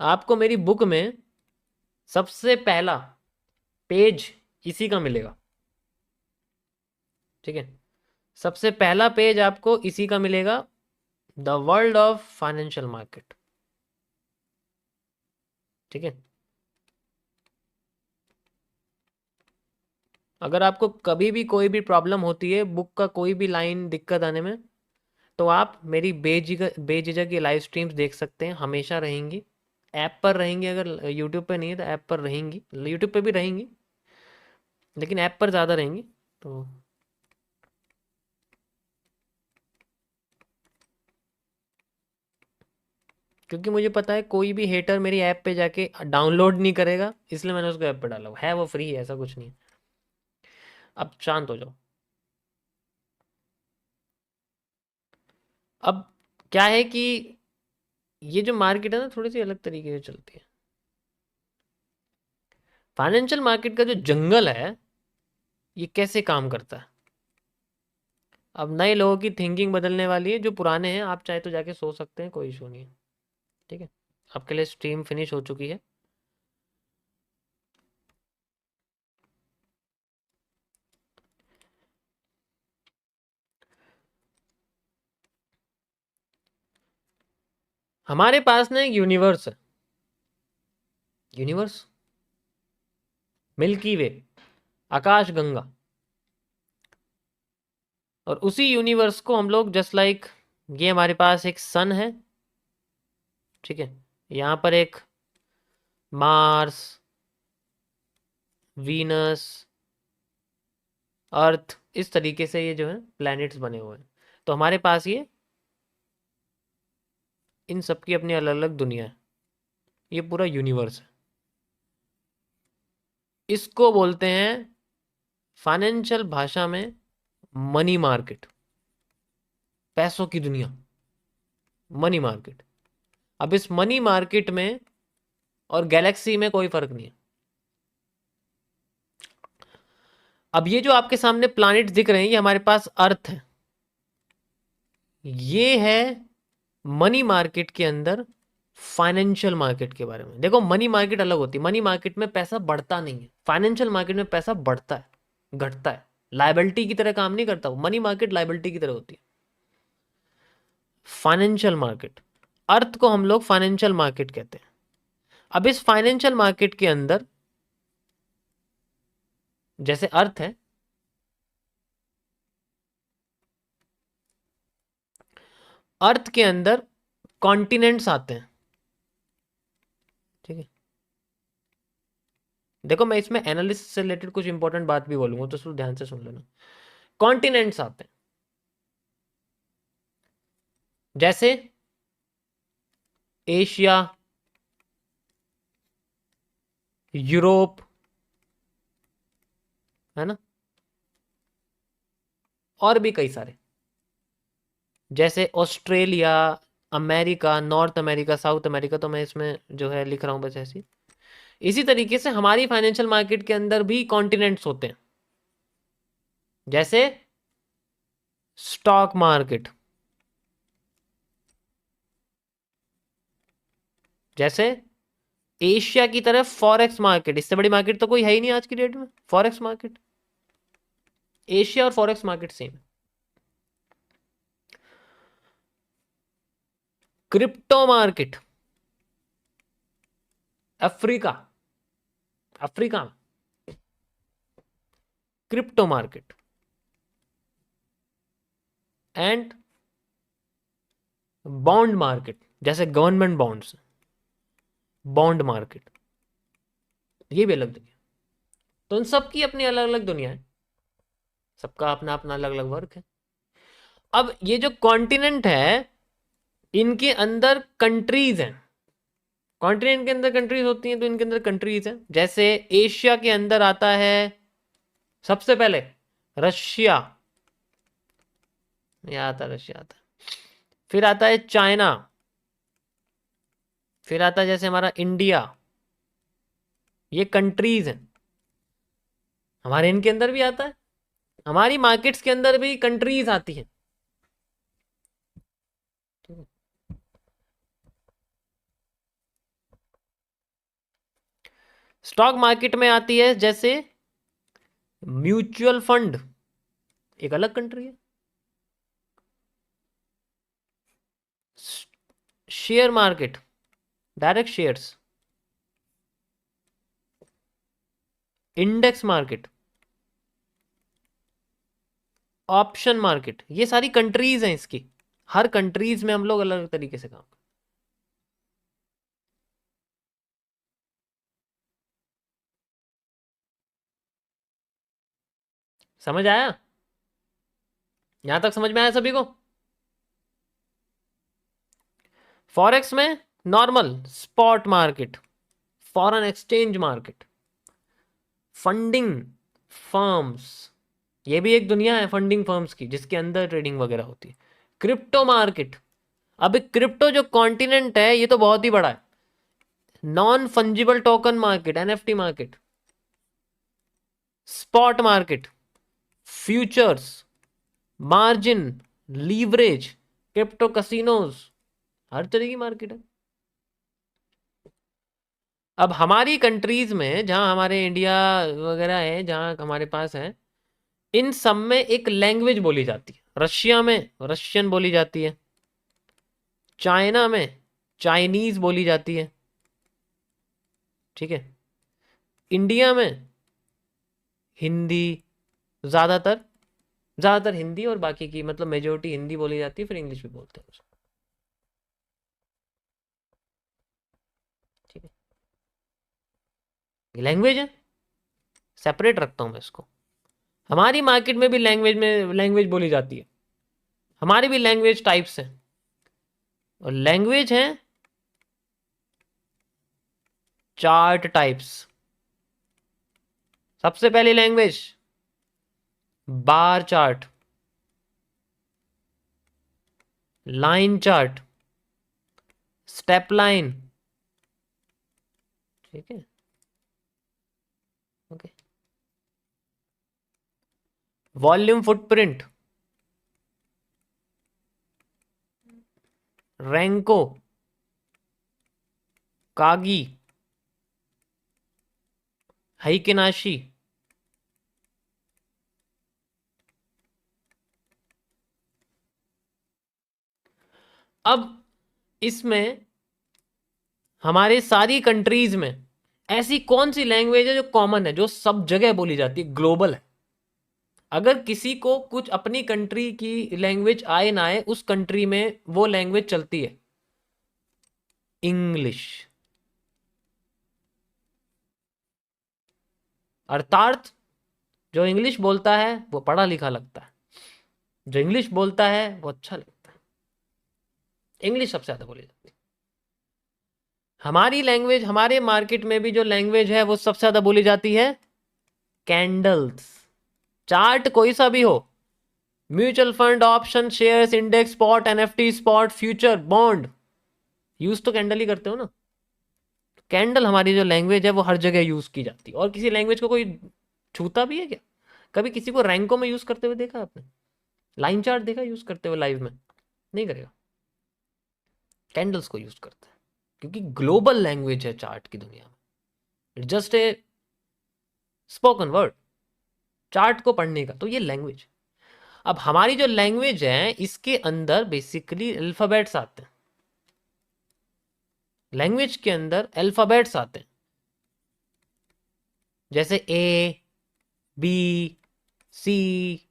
आपको मेरी बुक में सबसे पहला पेज इसी का मिलेगा, ठीक है। सबसे पहला पेज आपको इसी का मिलेगा, the world of financial market, ठीक है। अगर आपको कभी भी कोई भी प्रॉब्लम होती है, बुक का कोई भी लाइन दिक्कत आने में, तो आप मेरी बेझिझक ये लाइव स्ट्रीम्स देख सकते हैं, हमेशा रहेंगी। ऐप पर रहेंगी, अगर यूट्यूब पे नहीं है तो ऐप पर रहेंगी, यूट्यूब पे भी रहेंगी लेकिन ऐप पर ज़्यादा रहेंगी। तो क्योंकि मुझे पता है कोई भी हेटर मेरी ऐप पे जाके डाउनलोड नहीं करेगा, इसलिए मैंने उसको ऐप पे डाला हुआ है, वो फ्री है, ऐसा कुछ नहीं है। अब शांत हो जाओ। अब क्या है कि ये जो मार्केट है ना, थोड़ी सी अलग तरीके से चलती है। फाइनेंशियल मार्केट का जो जंगल है, ये कैसे काम करता है। अब नए लोगों की थिंकिंग बदलने वाली है, जो पुराने हैं आप चाहे तो जाके सो सकते हैं, कोई इशू नहीं है, ठीक है। आपके लिए स्ट्रीम फिनिश हो चुकी है। हमारे पास ना एक यूनिवर्स है, यूनिवर्स, मिल्की वे, आकाश गंगा। और उसी यूनिवर्स को हम लोग जस्ट लाइक, ये हमारे पास एक सन है, ठीक है। यहाँ पर एक मार्स, वीनस, अर्थ, इस तरीके से ये जो है प्लैनेट्स बने हुए हैं। तो हमारे पास ये इन सबकी अपनी अलग अलग दुनिया है, ये पूरा यूनिवर्स है। इसको बोलते हैं फाइनेंशियल भाषा में मनी मार्केट, पैसों की दुनिया, मनी मार्केट। अब इस मनी मार्केट में और गैलेक्सी में कोई फर्क नहीं है। अब ये जो आपके सामने प्लैनेट दिख रहे हैं, ये हमारे पास अर्थ है, ये है मनी मार्केट के अंदर फाइनेंशियल मार्केट के बारे में। देखो मनी मार्केट अलग होती है, मनी मार्केट में पैसा बढ़ता नहीं है, फाइनेंशियल मार्केट में पैसा बढ़ता है, घटता है, लायबिलिटी की तरह काम नहीं करता वो, मनी मार्केट लायबिलिटी की तरह होती है। फाइनेंशियल मार्केट, अर्थ को हम लोग फाइनेंशियल मार्केट कहते हैं। अब इस फाइनेंशियल मार्केट के अंदर जैसे अर्थ है, अर्थ के अंदर कॉन्टिनेंट्स आते हैं, ठीक है। देखो मैं इसमें एनालिसिस से रिलेटेड कुछ इंपॉर्टेंट बात भी बोलूंगा, तो उसको ध्यान से सुन लेना। कॉन्टिनेंट्स आते हैं जैसे एशिया, यूरोप, है ना, और भी कई सारे, जैसे Australia, America, north America, south America, तो मैं इसमें जो है लिख रहा हूं बस ऐसी। इसी तरीके से हमारी फाइनेंशियल मार्केट के अंदर भी कॉन्टिनेंट्स होते हैं, जैसे स्टॉक मार्केट, जैसे एशिया की तरफ फॉरेक्स मार्केट, इससे बड़ी मार्केट तो कोई है ही नहीं आज की डेट में, फॉरेक्स मार्केट। एशिया और forex market same. Crypto market, Africa, Africa में crypto market. And bond market, जैसे गवर्नमेंट बॉन्ड्स, बॉन्ड मार्केट, ये भी अलग दुनिया। तो उन सबकी अपनी अलग अलग दुनिया है, सबका अपना अपना अलग अलग वर्क है। अब ये जो कॉन्टिनेंट है, इनके अंदर कंट्रीज हैं, कॉन्टिनेंट के अंदर कंट्रीज होती हैं, तो इनके अंदर कंट्रीज हैं। जैसे एशिया के अंदर आता है सबसे पहले रशिया, यहाँ आता है रशिया आता है, फिर आता है चाइना, फिर आता है जैसे हमारा इंडिया, ये कंट्रीज हैं। हमारे इनके अंदर भी आता है, हमारी मार्केट्स के अंदर भी कंट्रीज आती हैं, ठीक है। स्टॉक मार्केट में आती है जैसे म्यूचुअल फंड, एक अलग कंट्री है। Share market, direct shares. Index market, option market, ये सारी कंट्रीज हैं इसकी। हर कंट्रीज में हम लोग अलग अलग तरीके से काम। समझ आया? यहां तक समझ में आया सभी को? फॉरेक्स में normal spot market, foreign exchange market, funding firms, ये भी एक दुनिया है फंडिंग फर्म्स की जिसके अंदर ट्रेडिंग वगैरह होती है। क्रिप्टो मार्केट, अब क्रिप्टो जो कॉन्टिनेंट है ये तो बहुत ही बड़ा है। Non fungible token market, NFT market, spot market, futures, margin, leverage, crypto casinos, हर तरह की मार्केट है। अब हमारी कंट्रीज में जहां हमारे इंडिया वगैरह है, जहां हमारे पास है, इन सब में एक लैंग्वेज बोली जाती है। रशिया में रशियन बोली जाती है, चाइना में चाइनीज बोली जाती है, ठीक है। इंडिया में हिंदी, ज्यादातर ज्यादातर हिंदी, और बाकी की मतलब मेजोरिटी हिंदी बोली जाती है, फिर इंग्लिश भी बोलते हैं उसको, ठीक है। ये लैंग्वेज है, सेपरेट रखता हूं मैं इसको। हमारी मार्केट में भी लैंग्वेज बोली जाती है। हमारी भी लैंग्वेज टाइप्स हैं, और लैंग्वेज है चार्ट टाइप्स। सबसे पहली language bar chart, line chart, step line, ठीक है, ओके। वॉल्यूम फुटप्रिंट, रैंको, कागी, हाइकेनाशी, अब इसमें हमारे सारी कंट्रीज में ऐसी कौन सी लैंग्वेज है जो कॉमन है, जो सब जगह बोली जाती है, ग्लोबल है? अगर किसी को कुछ अपनी कंट्री की लैंग्वेज आए ना आए, उस कंट्री में वो लैंग्वेज चलती है, इंग्लिश। अर्थात जो इंग्लिश बोलता है वो पढ़ा लिखा लगता है, जो इंग्लिश बोलता है वो अच्छा लगता है। इंग्लिश सबसे ज्यादा बोली जाती है। हमारी लैंग्वेज, हमारे मार्केट में भी जो लैंग्वेज है वो सबसे ज्यादा बोली जाती है कैंडल्स। चार्ट कोई सा भी हो, mutual fund, option, shares, index, spot, NFT, spot, future, bond, use तो कैंडल ही करते हो ना। कैंडल हमारी जो लैंग्वेज है वो हर जगह यूज की जाती है। और किसी लैंग्वेज को कोई छूता भी है क्या? कभी किसी को रैंकों में यूज करते हुए देखा आपने? लाइन चार्ट देखा यूज करते हुए लाइव में? नहीं करेगा। कैंडल्स को यूज करते हैं क्योंकि ग्लोबल लैंग्वेज है चार्ट की दुनिया में। It just a spoken word chart को पढ़ने का, तो ये लैंग्वेज। अब हमारी जो लैंग्वेज है इसके अंदर बेसिकली अल्फाबेट्स आते हैं। लैंग्वेज के अंदर अल्फाबेट्स आते हैं, जैसे ए, बी, सी,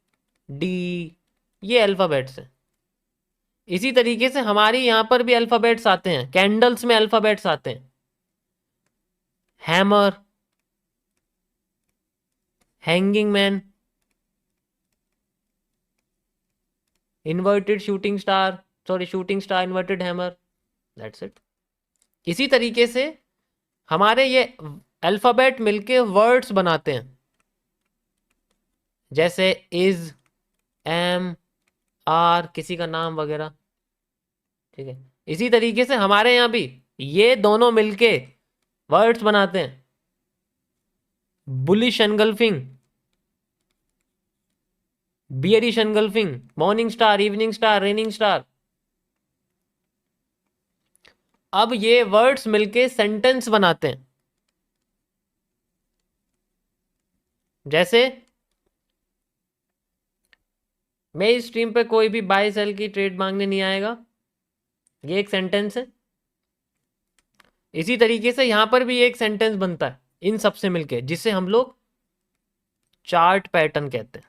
डी, ये अल्फाबेट्स हैं। इसी तरीके से हमारी यहां पर भी अल्फाबेट्स आते हैं, कैंडल्स में अल्फाबेट्स आते हैं। Hammer, hanging man, inverted shooting star, sorry shooting star, inverted hammer, that's it. इसी तरीके से हमारे ये अल्फाबेट मिलके वर्ड्स बनाते हैं, जैसे इज, एम, आर, किसी का नाम वगैरह, ठीक है। इसी तरीके से हमारे यहां भी ये दोनों मिलके वर्ड्स बनाते हैं। Bullish engulfing, bearish engulfing, morning star, evening star, raining star. अब ये वर्ड्स मिलके सेंटेंस बनाते हैं। जैसे मैं इस स्ट्रीम पे कोई भी बाय सेल की ट्रेड मांगने नहीं आएगा, ये एक सेंटेंस है। इसी तरीके से यहां पर भी एक सेंटेंस बनता है इन सब से मिलके, जिसे हम लोग चार्ट पैटर्न कहते हैं।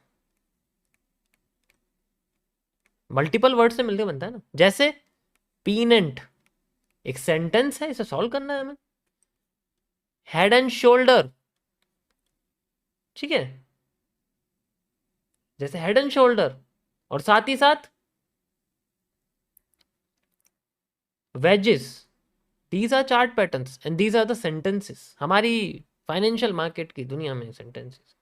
मल्टीपल वर्ड से मिलके बनता है ना। जैसे पीनेंट एक सेंटेंस है, इसे सॉल्व करना है हमें। हेड एंड शोल्डर, ठीक है, जैसे हेड एंड शोल्डर, और साथ ही साथ wedges, these are chart patterns and these are the sentences हमारी फाइनेंशियल मार्केट की दुनिया में सेंटेंसेस।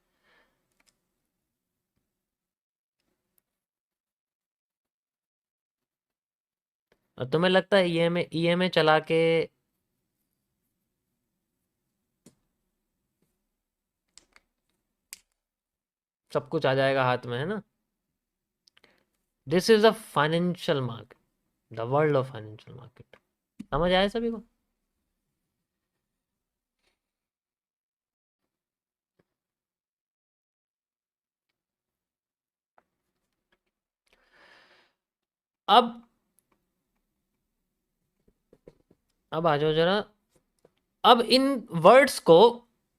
और तुम्हें लगता है ईएमए चला के सब कुछ आ जाएगा हाथ में, है ना? This is a financial market, the world of financial market. समझ आया सभी को? अब आ जाओ जरा। अब इन वर्ड्स को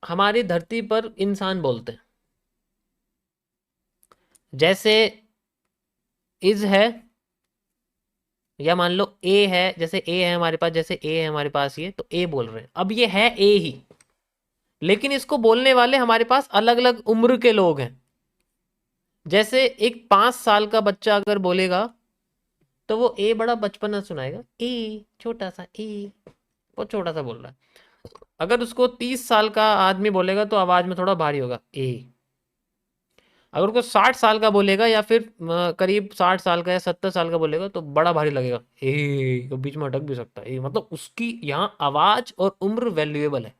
हमारी धरती पर इंसान बोलते हैं। जैसे इज है, या मान लो ए है, जैसे ए है हमारे पास, जैसे ए है हमारे पास, ये तो ए बोल रहे हैं। अब ये है ए ही, लेकिन इसको बोलने वाले हमारे पास अलग अलग उम्र के लोग हैं। जैसे एक 5 साल का बच्चा अगर बोलेगा तो वो ए बड़ा बचपना सुनाएगा, ए छोटा सा ए, बहुत छोटा सा बोल रहा है। अगर उसको 30 साल का आदमी बोलेगा तो आवाज में थोड़ा भारी होगा, ए। अगर उसको 60 साल का बोलेगा, या फिर करीब 60 साल का या 70 साल का बोलेगा, तो बड़ा भारी लगेगा, ए। तो बीच में अटक भी सकता है, मतलब उसकी यहाँ आवाज और उम्र वैल्यूएबल है।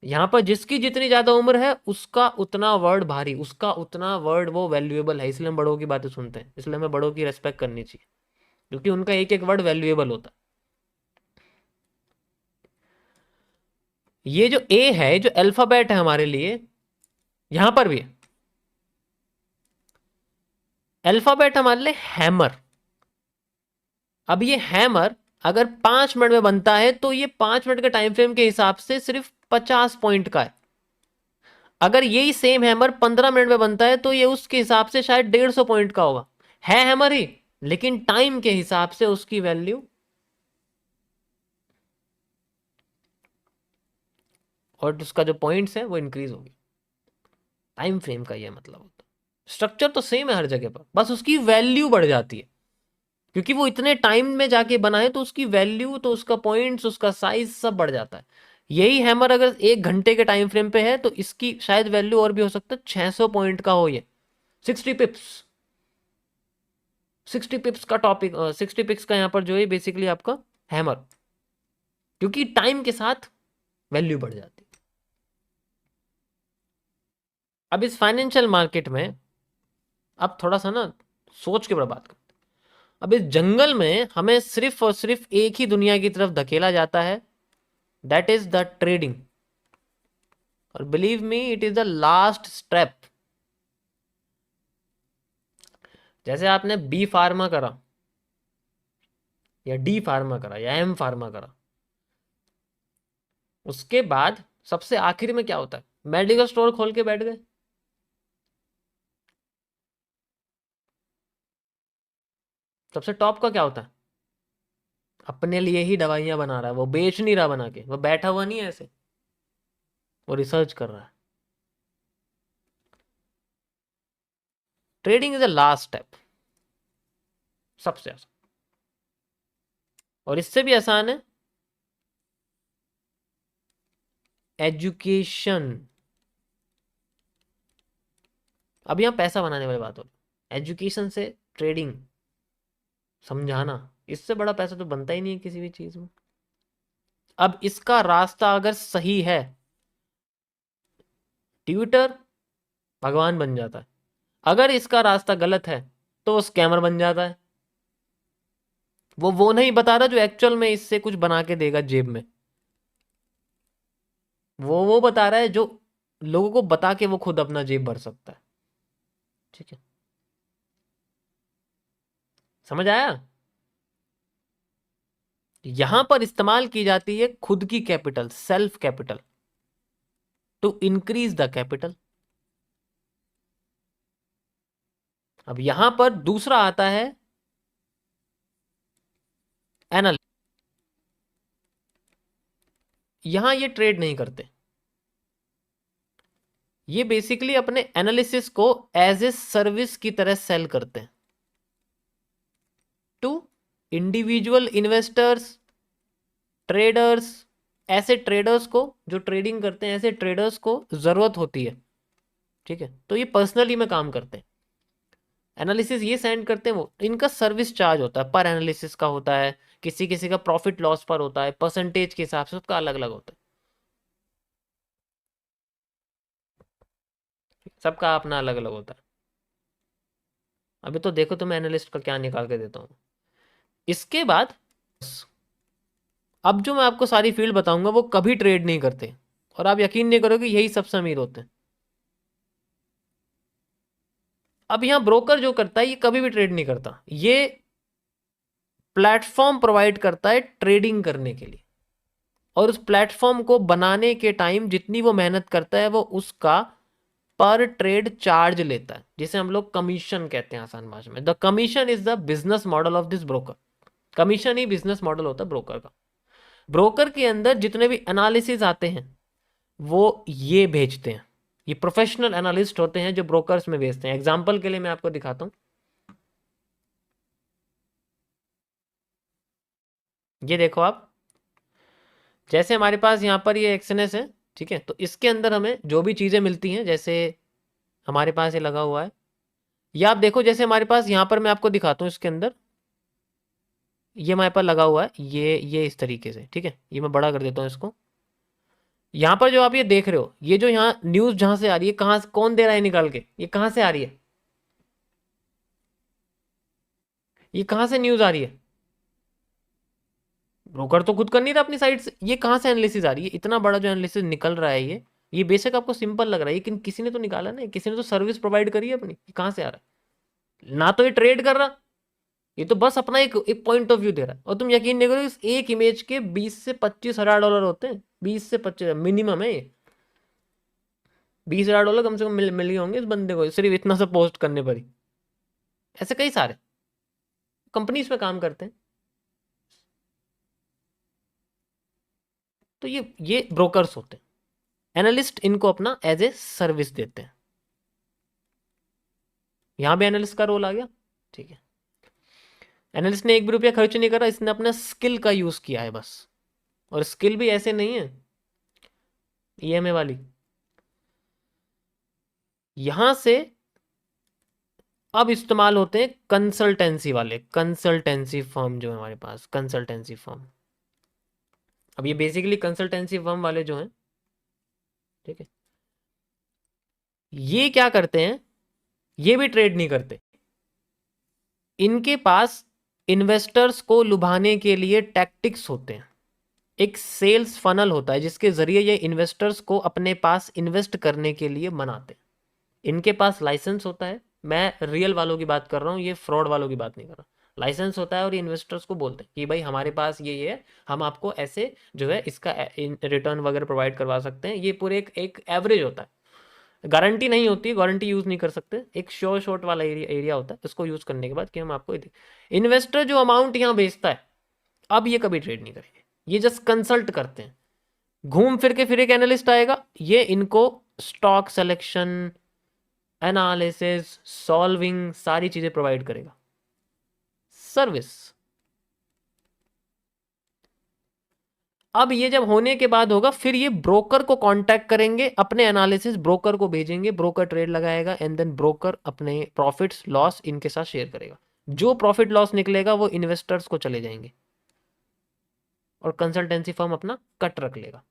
यहाँ पर जिसकी जितनी ज्यादा उम्र है उसका उतना वर्ड भारी, उसका उतना वर्ड वो वैल्यूएबल है। इसलिए हम बड़ों की बातें सुनते हैं, इसलिए हमें बड़ों की रेस्पेक्ट करनी चाहिए, क्योंकि उनका एक एक वर्ड वैल्यूएबल होता है। ये जो ए है, जो अल्फाबेट है हमारे लिए, यहां पर भी है अल्फाबेट हमारे लिए हैमर। अब ये हैमर अगर 5 मिनट में बनता है तो ये 5 मिनट के टाइम फ्रेम के हिसाब से सिर्फ 50 पॉइंट का है। अगर यही सेम हैमर 15 मिनट में बनता है तो ये उसके हिसाब से शायद 150 पॉइंट का होगा। है हैमर ही, लेकिन टाइम के हिसाब से उसकी वैल्यू और उसका जो पॉइंट्स है वो इंक्रीज होगी। टाइम फ्रेम का यह मतलब होता है। स्ट्रक्चर तो सेम है हर जगह पर, बस उसकी वैल्यू बढ़ जाती है, क्योंकि वो इतने टाइम में जाके बना है तो उसकी वैल्यू, तो उसका पॉइंट्स, उसका साइज सब बढ़ जाता है। यही हैमर अगर 1 घंटे के टाइम फ्रेम पे है तो इसकी शायद वैल्यू और भी हो सकता है 600 पॉइंट का हो। ये 60 पिप्स, 60 पिप्स का टॉपिक, 60 पिप्स का यहाँ पर जो है बेसिकली आपका हैमर, क्योंकि टाइम के साथ वैल्यू बढ़ जाती है। अब इस फाइनेंशियल मार्केट में अब थोड़ा सा ना सोच के बात करते हैं। अब इस जंगल में हमें सिर्फ और सिर्फ एक ही दुनिया की तरफ धकेला जाता है, दैट इज द ट्रेडिंग। और believe me, it is the last step. जैसे आपने बी फार्मा करा, या डी फार्मा करा, या एम फार्मा करा, उसके बाद सबसे आखिर में क्या होता है? मेडिकल स्टोर खोल के बैठ गए। सबसे टॉप का क्या होता है? अपने लिए ही दवाइयां बना रहा है, वो बेच नहीं रहा बना के, वो बैठा हुआ नहीं है ऐसे, वो रिसर्च कर रहा है। Trading is the last step, सबसे आसान। और इससे भी आसान है एजुकेशन। अब यहां पैसा बनाने वाली बात हो रही, एजुकेशन से ट्रेडिंग समझाना, इससे बड़ा पैसा तो बनता ही नहीं है किसी भी चीज में। अब इसका रास्ता अगर सही है, ट्यूटर भगवान बन जाता है। अगर इसका रास्ता गलत है तो वो स्कैमर बन जाता है। वो नहीं बता रहा जो एक्चुअल में इससे कुछ बना के देगा जेब में, वो बता रहा है जो लोगों को बता के वो खुद अपना जेब भर सकता है। ठीक है, समझ आया? यहां पर इस्तेमाल की जाती है खुद की capital, self capital, to increase the capital. अब यहां पर दूसरा आता है एनालिस्ट। यहां ये ट्रेड नहीं करते, ये बेसिकली अपने एनालिसिस को एज ए सर्विस की तरह सेल करते हैं टू इंडिविजुअल इन्वेस्टर्स, ट्रेडर्स। ऐसे ट्रेडर्स को, जो ट्रेडिंग करते हैं, ऐसे ट्रेडर्स को जरूरत होती है। ठीक है, तो ये पर्सनली में काम करते हैं, एनालिसिस ये सेंड करते हैं, वो इनका सर्विस चार्ज होता है, पर एनालिसिस का होता है, किसी किसी का प्रॉफिट लॉस पर होता है, परसेंटेज के हिसाब से सबका अलग अलग होता है, सबका अपना अलग अलग होता है। अभी तो देखो तुम्हें एनालिस्ट का क्या निकाल के देता हूँ। इसके बाद अब जो मैं आपको सारी फील्ड बताऊंगा वो कभी ट्रेड नहीं करते, और आप यकीन नहीं करोगे यही सबसे अमीर होते हैं। अब यहाँ ब्रोकर जो करता है ये कभी भी ट्रेड नहीं करता, ये प्लेटफॉर्म प्रोवाइड करता है ट्रेडिंग करने के लिए, और उस प्लेटफॉर्म को बनाने के टाइम जितनी वो मेहनत करता है वो उसका पर ट्रेड चार्ज लेता है, जिसे हम लोग कमीशन कहते हैं आसान भाषा में। The commission is the business model of this broker. Commission he business model होता है ब्रोकर का। ब्रोकर के अंदर जितने भी एनालिसिस आते हैं वो ये भेजते हैं, ये प्रोफेशनल एनालिस्ट होते हैं जो ब्रोकर्स में भेजते हैं। एग्जाम्पल के लिए मैं आपको दिखाता हूं, ये देखो आप, जैसे हमारे पास यहाँ पर ये एक्सएनएस है, ठीक है, तो इसके अंदर हमें जो भी चीज़ें मिलती हैं, जैसे हमारे पास ये लगा हुआ है, या आप देखो जैसे हमारे पास यहाँ पर मैं आपको दिखाता हूँ इसके अंदर, ये हमारे पास लगा हुआ है, ये इस तरीके से, ठीक है, ये मैं बड़ा कर देता हूँ इसको। यहाँ पर जो आप ये देख रहे हो, ये जो यहाँ न्यूज़ जहाँ से आ रही है, कहाँ से कौन दे रहा है निकाल के, ये कहाँ से आ रही है, ये कहाँ से न्यूज़ आ रही है? ब्रोकर तो खुद कर नहीं रहा अपनी साइड से, ये कहाँ से एनालिसिस आ रही है? इतना बड़ा जो एनालिसिस निकल रहा है, ये बेशक आपको सिंपल लग रहा है, लेकिन किसी ने तो निकाला ना, किसी ने तो सर्विस प्रोवाइड करी है अपनी। ये कहाँ से आ रहा है? ना तो ये ट्रेड कर रहा, ये तो बस अपना एक एक पॉइंट ऑफ व्यू दे रहा है। और तुम यकीन नहीं करोगे, इस एक इमेज के 20 से 25 हजार डॉलर होते हैं, 20 से 25 मिनिमम है ये। 20 हजार डॉलर कम से कम मिल गए होंगे इस बंदे को सिर्फ इतना सा पोस्ट करने पर ही। ऐसे कई सारे कंपनीज में काम करते हैं। तो ये ब्रोकर्स होते हैं, एनालिस्ट इनको अपना एज ए सर्विस देते हैं। यहां भी एनालिस्ट का रोल आ गया, ठीक है। एनालिस्ट ने एक भी रुपया खर्च नहीं करा, इसने अपना स्किल का यूज किया है बस। और स्किल भी ऐसे नहीं है ईएमए वाली, यहां से अब इस्तेमाल होते हैं कंसल्टेंसी वाले, कंसल्टेंसी फर्म जो है हमारे पास, कंसल्टेंसी फर्म। अब ये बेसिकली कंसल्टेंसी फर्म वाले जो हैं, ठीक है, ये क्या करते हैं, ये भी ट्रेड नहीं करते। इनके पास इन्वेस्टर्स को लुभाने के लिए टैक्टिक्स होते हैं, एक सेल्स फनल होता है जिसके जरिए ये इन्वेस्टर्स को अपने पास इन्वेस्ट करने के लिए मनाते हैं। इनके पास लाइसेंस होता है, मैं रियल वालों की बात कर रहा हूँ, ये फ्रॉड वालों की बात नहीं कर रहा। लाइसेंस होता है और ये इन्वेस्टर्स को बोलते हैं कि भाई हमारे पास ये है, हम आपको ऐसे जो है इसका रिटर्न वगैरह प्रोवाइड करवा सकते हैं। ये पूरे एक एवरेज होता है, गारंटी नहीं होती, गारंटी यूज़ नहीं कर सकते, एक श्योर शॉट वाला एरिया होता है, उसको यूज़ करने के बाद कि हम आपको इन्वेस्टर जो अमाउंट यहाँ बेचता है, अब ये कभी ट्रेड नहीं करेंगे, ये जस्ट कंसल्ट करते हैं। घूम फिर के फिर एक एनालिस्ट आएगा, ये इनको स्टॉक सिलेक्शन, एनालिसिस, सॉल्विंग सारी चीजें प्रोवाइड करेगा, सर्विस। अब ये जब होने के बाद होगा, फिर ये ब्रोकर को कांटेक्ट करेंगे, अपने एनालिसिस ब्रोकर को भेजेंगे, ब्रोकर ट्रेड लगाएगा, एंड देन ब्रोकर अपने प्रॉफिट्स लॉस इनके साथ शेयर करेगा। जो प्रॉफिट लॉस निकलेगा वो इन्वेस्टर्स को चले जाएंगे, और कंसल्टेंसी फर्म अपना कट रख लेगा।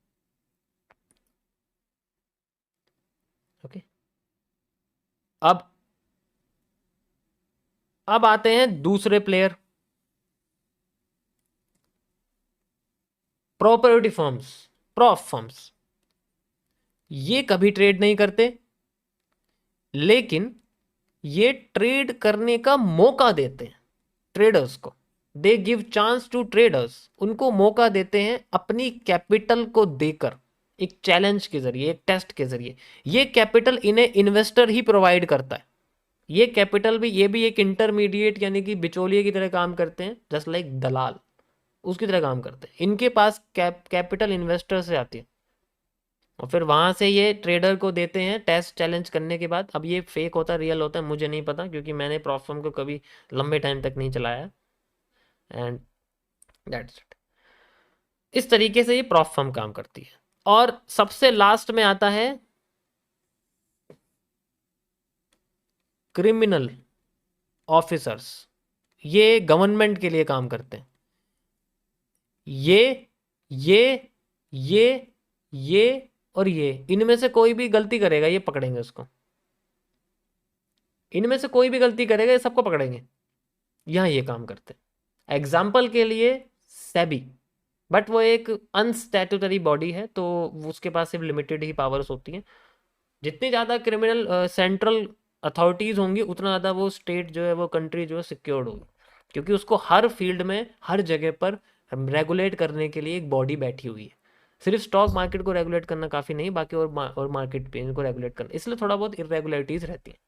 ओके, अब आते हैं दूसरे player, property firms, prof firms. ये कभी ट्रेड नहीं करते, लेकिन ये ट्रेड करने का मौका देते हैं ट्रेडर्स को। They give chance to traders, उनको मौका देते हैं अपनी कैपिटल को देकर, एक चैलेंज के जरिए, एक टेस्ट के जरिए। ये कैपिटल इन्हें इन्वेस्टर ही प्रोवाइड करता है। ये कैपिटल भी, ये भी एक इंटरमीडिएट यानी कि बिचौलिए की तरह काम करते हैं, जस्ट लाइक दलाल, उसकी तरह काम करते हैं। इनके पास कैपिटल इन्वेस्टर से आती है और फिर वहां से ये ट्रेडर को देते हैं टेस्ट चैलेंज करने के बाद। अब ये फेक होता है रियल होता है मुझे नहीं पता, क्योंकि मैंने प्रॉप फर्म को कभी लंबे टाइम तक नहीं चलाया। And that's it. इस तरीके से ये प्रॉप फर्म काम करती है। और सबसे लास्ट में आता है क्रिमिनल ऑफिसर्स। ये गवर्नमेंट के लिए काम करते हैं। ये ये ये और ये, इनमें से कोई भी गलती करेगा ये पकड़ेंगे उसको। इनमें से कोई भी गलती करेगा ये सबको पकड़ेंगे। यहाँ ये काम करते हैं। एग्जाम्पल के लिए सेबी, बट वो एक अनस्टैट्यूटरी बॉडी है, तो उसके पास सिर्फ लिमिटेड ही पावर्स होती हैं। जितनी ज़्यादा क्रिमिनल सेंट्रल अथॉरिटीज़ होंगी, उतना ज़्यादा वो स्टेट जो है, वो कंट्री जो है सिक्योर्ड होगी, क्योंकि उसको हर फील्ड में, हर जगह पर रेगुलेट करने के लिए एक बॉडी बैठी हुई है। सिर्फ स्टॉक मार्केट को रेगुलेट करना काफ़ी नहीं, बाकी और मार्केट पे इनको रेगुलेट करना, इसलिए थोड़ा बहुत इरेगुलरिटीज़ रहती हैं।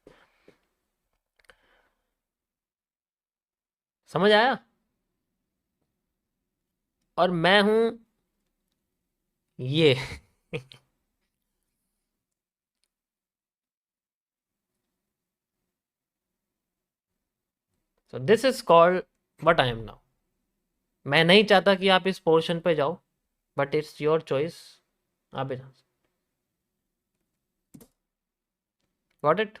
समझ आया? और मैं हूं ये so this is called what I am now. मैं नहीं चाहता कि आप इस पोर्शन पे जाओ, बट इट्स योर चॉइस, आप गॉट इट।